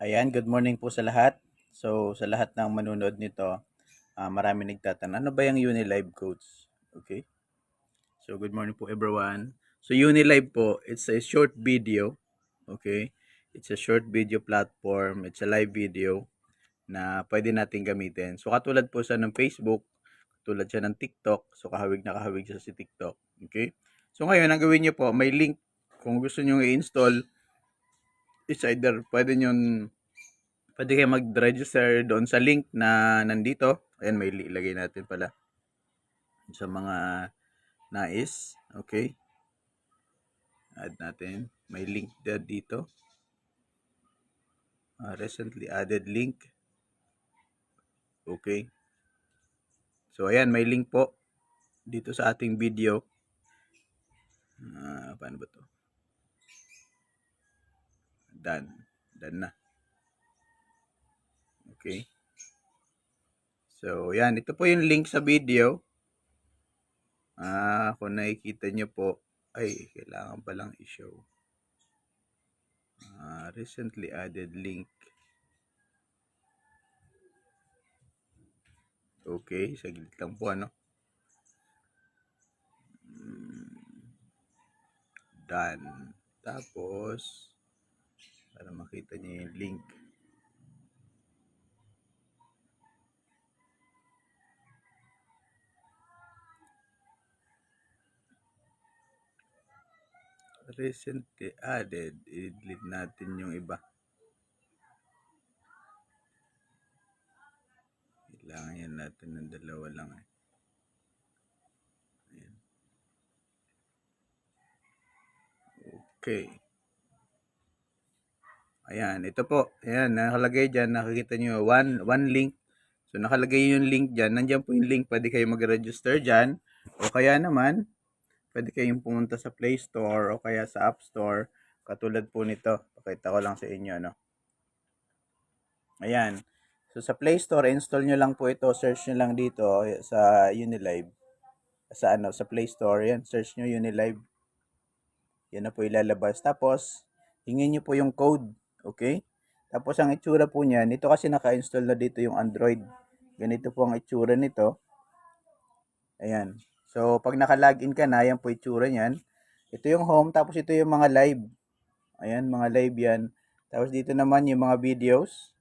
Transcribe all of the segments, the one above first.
Ayan, good morning po sa lahat. So, sa lahat ng manunood nito, marami nagtatanong, ano ba yung Unilive Coach? Okay? So, good morning po everyone. So, Unilive po, it's a short video. Okay? It's a short video platform. It's a live video na pwede natin gamitin. So, katulad po sa ng Facebook, katulad siya ng TikTok. So, kahawig na kahawig siya sa TikTok. Okay? So, ngayon, ang gawin nyo po, may link. Kung gusto nyo i-install, it's either pwede nyo kayo mag-register doon sa link na nandito. Ayan, may ilagay natin pala sa mga nais. Okay. Add natin. May link dito. Recently added link. Okay. So, ayan, may link po dito sa ating video. Paano ba to? Done. Done na. Okay. So, yan. Ito po yung link sa video. Kung nakikita nyo po, ay, kailangan palang i-show. Recently added link. Okay, saglit lang po ano. Done. Tapos, para makita niyo yung link. Recently added. I-delete natin yung iba. Kailangan yan natin ng dalawa lang eh. Ayan. Okay. Ayan, ito po. Ayan, nakalagay dyan. Nakikita nyo, one link. So, nakalagay yung link dyan. Nandiyan po yung link. Pwede kayo mag-register dyan. O kaya naman, pwede kayong pumunta sa Play Store o kaya sa App Store. Katulad po nito. Pakita ko lang sa inyo, no? Ayan. So, sa Play Store, install nyo lang po ito. Search nyo lang dito sa Unilive. Sa Play Store. Yan, search nyo Unilive. Yan na po ilalabas. Tapos, hingin nyo po yung code. Okay? Tapos, ang itsura po niyan, ito kasi naka-install na dito yung Android. Ganito po ang itsura nito. Ayan. So, pag naka-login ka na, yan po itsura niyan. Ito yung home, tapos ito yung mga live. Ayan, mga live yan. Tapos dito naman yung mga videos.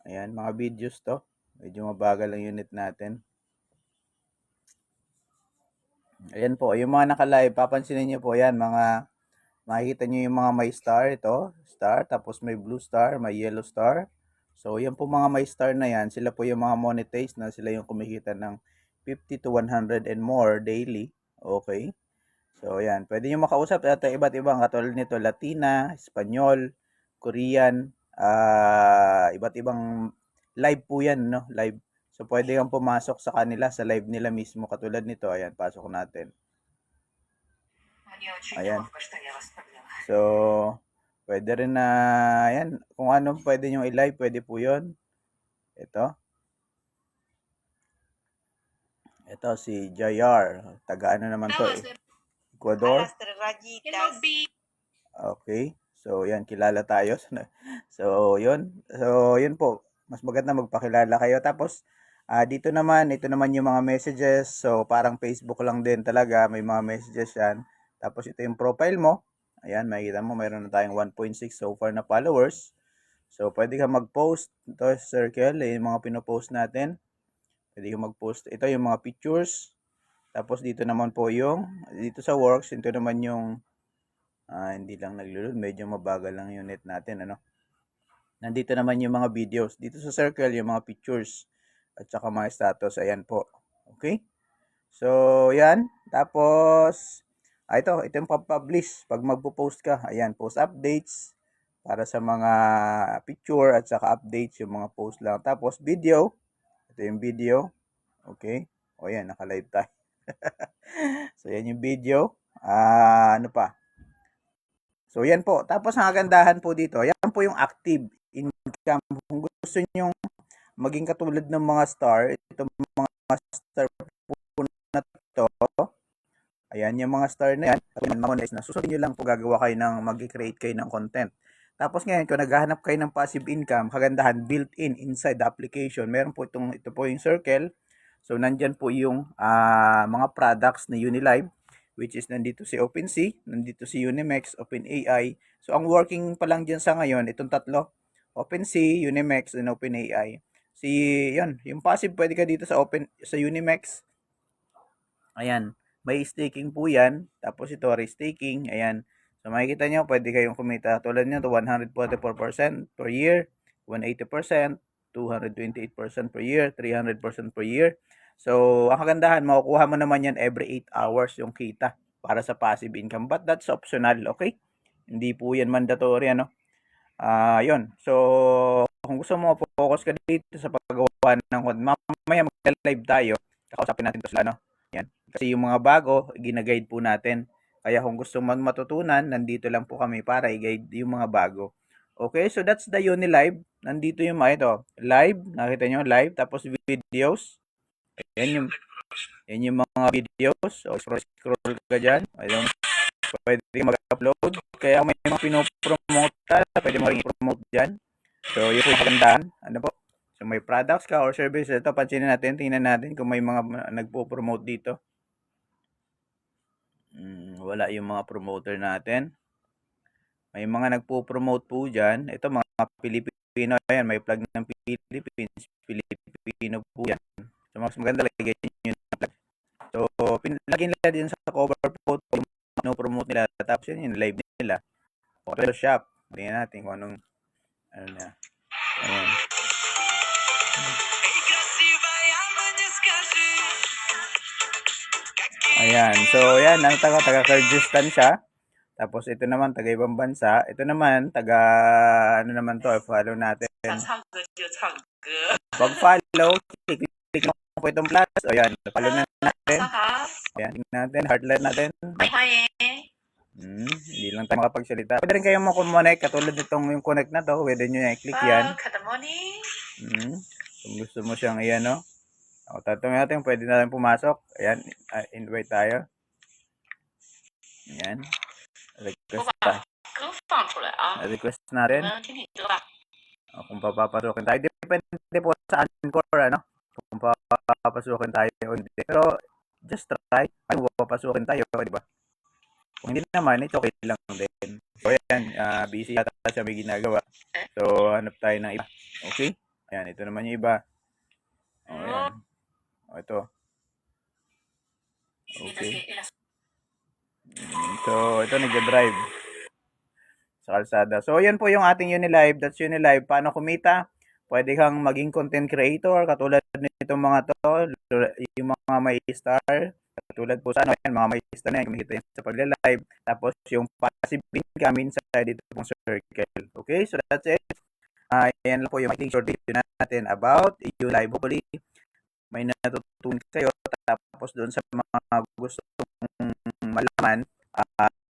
Ayan, mga videos to. Medyo mabagal ang unit natin. Ayan po, yung mga naka-live, papansinin niyo po yan, makikita niyo yung mga may star ito, star, tapos may blue star, may yellow star. So, yan po mga may star na yan, sila po yung mga monetized na sila yung kumikita ng 50 to 100 and more daily. Okay? So, yan. Pwede nyo makausap at iba't ibang katulad nito, Latina, Espanyol, Korean, iba't ibang live po yan, no? Live. So, pwede kang pumasok sa kanila, sa live nila mismo. Katulad nito, ayan, pasok natin. Ayan. So, pwede rin na, ayan, kung ano pwede nyo i-live, pwede po yun. Ito. Ito, si JR. Taga ano naman to eh. Ecuador. Okay. So, yan, kilala tayo. So, yun. So, yun po. Mas maganda magpakilala kayo. Tapos, dito naman, ito naman yung mga messages. So, parang Facebook lang din talaga. May mga messages yan. Tapos, ito yung profile mo. Ayan, makikita mo, mayroon na tayong 1.6 so far na followers. So, pwede ka mag-post. Ito, circle, yung mga pinopost natin. Pwede ka mag-post. Ito yung mga pictures. Tapos, dito naman po yung, dito sa works, ito naman yung hindi lang naglulod, medyo mabagal lang yung net natin, ano. Nandito naman yung mga videos. Dito sa circle, yung mga pictures at saka mga status. Ayan po. Okay? So, yan. Tapos, ito yung pag-publish. Pag magpo-post ka, ayan, post updates para sa mga picture at saka updates, yung mga post lang. Tapos, video. Ito yung video. Okay? O yan, naka-live tayo. So, yan yung video. Ano pa? So, yan po. Tapos, ang kagandahan po dito, yan po yung active income. Kung gusto nyo maging katulad ng mga star, itong mga star po na to, ayan, yung mga star na yan, monetize na. Susunod nyo lang po gagawa kayo ng, mag-create kayo ng content. Tapos ngayon, kung naghahanap kayo ng passive income, kagandahan, built-in inside the application. Meron po ito po yung circle. So, nandyan po yung mga products na Unilive, which is nandito si OpenSea, nandito si Unimex, OpenAI. So, ang working pa lang dyan sa ngayon, itong tatlo, OpenSea, Unimex, and OpenAI. Yun, yung passive pwede ka dito sa Unimex. Ayan, may staking po yan. Tapos ito, restaking. Ayan. So makikita nyo, pwede kayong kumita. Tulad nyo, to 144% per year, 180%, 228% per year, 300% per year. So, ang kagandahan, makukuha mo naman yan every 8 hours yung kita para sa passive income. But that's optional, okay? Hindi po yan mandatory, ano? Yun. So, kung gusto mo, focus ka dito sa paggawa ng content. Mamaya mag-live tayo. Kakausapin natin to sila, no? Yan. Kasi yung mga bago, gina-guide po natin. Kaya kung gusto mo matutunan, nandito lang po kami para i-guide yung mga bago. Okay, so that's the Unilive. Nandito yung mga ito. Live, nakita nyo, live. Tapos videos. Yan yung mga videos. So, scroll ka dyan. Ayun. Pwede mag-upload. Kaya may mga pinopromote ka, pwede mo rin i-promote dyan. So, yun po yung kagandahan. Ano po? So, may products ka or services. Ito, pansinin natin. Tingnan natin kung may mga nagpo-promote dito. Wala yung mga promoter natin. May mga nagpo-promote po dyan. Ito, mga Pilipino. Ayan, may plug ng Philippines. Filipino po yan. So, mas maganda lagyan nyo na plug. So, lagyan nila din sa cover po yung promote nila. Tapos yun yung live nila. Hotel shop. Tingnan natin kung anong ano na. Ayan. Ayan. So, ayan. Ang taga-Kyrgyzstan siya. Tapos, ito naman, taga-ibang bansa. Ito naman, ano naman to, follow natin. Pag-follow, click mo po itong plus. O, ayan. Follow na natin. Ayan, tingnan natin. Heartline natin. Hindi lang tayo makapagsalita. Pwede rin kayong makumonect. Katulad nitong yung connect na to. Pwede nyo i-click yan. Kung gusto mo siyang iyan, no? O, tatanungin natin. Pwede na rin pumasok. Ayan, invite tayo. Ayan. Request tayo. Request natin. O, kung papapasukin tayo. Depende po sa Anchor, ano? Kung papapasukin tayo o hindi. Pero, just try. Ano papapasukin tayo, di ba? Kung hindi naman, it's okay lang din. So, ayan, busy yata siya may ginagawa. So, hanap tayo ng iba. Okay? Ayan, ito naman yung iba. O, ayan. O, ito. Okay. So, ito nagda-drive sa kalsada. So, ayan po yung ating Unilive. That's Unilive. Paano kumita? Pwede kang maging content creator. Katulad nitong mga to. Yung mga may star. Katulad po sa yan, mga may star na yan. Kumikita yan sa pagla-live. Tapos, yung passive income inside dito pong circle. Okay? So, that's it. Yan lang po yung making short video natin about Unilive. Hopefully, may natutunan kayo. Tapos, doon sa mga gusto malaman,